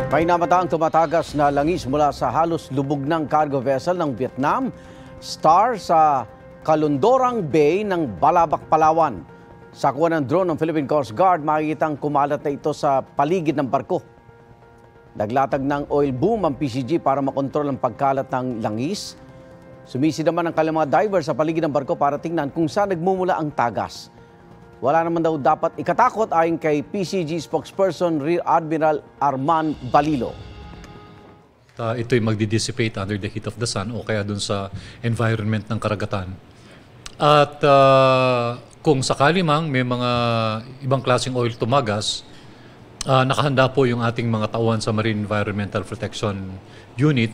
May namataang tumatagas na langis mula sa halos lubog ng cargo vessel ng Vietnam Star sa Calundorang Bay ng Balabac, Palawan. Sa kuha ng drone ng Philippine Coast Guard, makikitang kumalat na ito sa paligid ng barko. Naglatag ng oil boom ang PCG para makontrol ang pagkalat ng langis. Sumisid naman ang kanilang mga divers sa paligid ng barko para tingnan kung saan nagmumula ang tagas. Wala naman daw dapat ikatakot ayon kay PCG spokesperson Rear Admiral Arman Balilo. Ito'y magdi-dissipate under the heat of the sun o kaya dun sa environment ng karagatan. At kung sakali mang may mga ibang klaseng oil tumagas, nakahanda po yung ating mga tauhan sa Marine Environmental Protection Unit.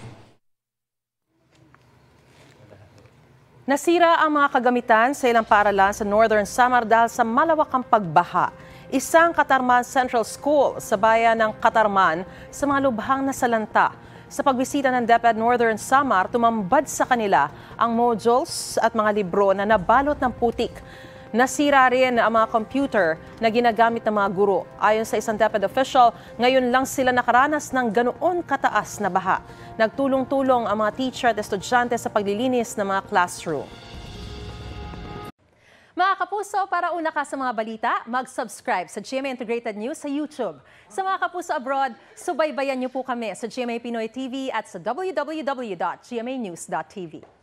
Nasira ang mga kagamitan sa ilang paaralan sa Northern Samar dahil sa malawakang pagbaha. Isang Katarman Central School sa bayan ng Katarman sa mga lubhang nasalanta. Sa pagbisita ng DepEd Northern Samar, tumambad sa kanila ang modules at mga libro na nabalot ng putik. Nasira rin ang mga computer na ginagamit ng mga guro. Ayon sa isang DepEd official, ngayon lang sila nakaranas ng ganoon kataas na baha. Nagtulong-tulong ang mga teacher at estudyante sa paglilinis ng mga classroom. Mga kapuso, para una ka sa mga balita, mag-subscribe sa GMA Integrated News sa YouTube. Sa mga kapuso abroad, subaybayan niyo po kami sa GMA Pinoy TV at sa www.gmanews.tv.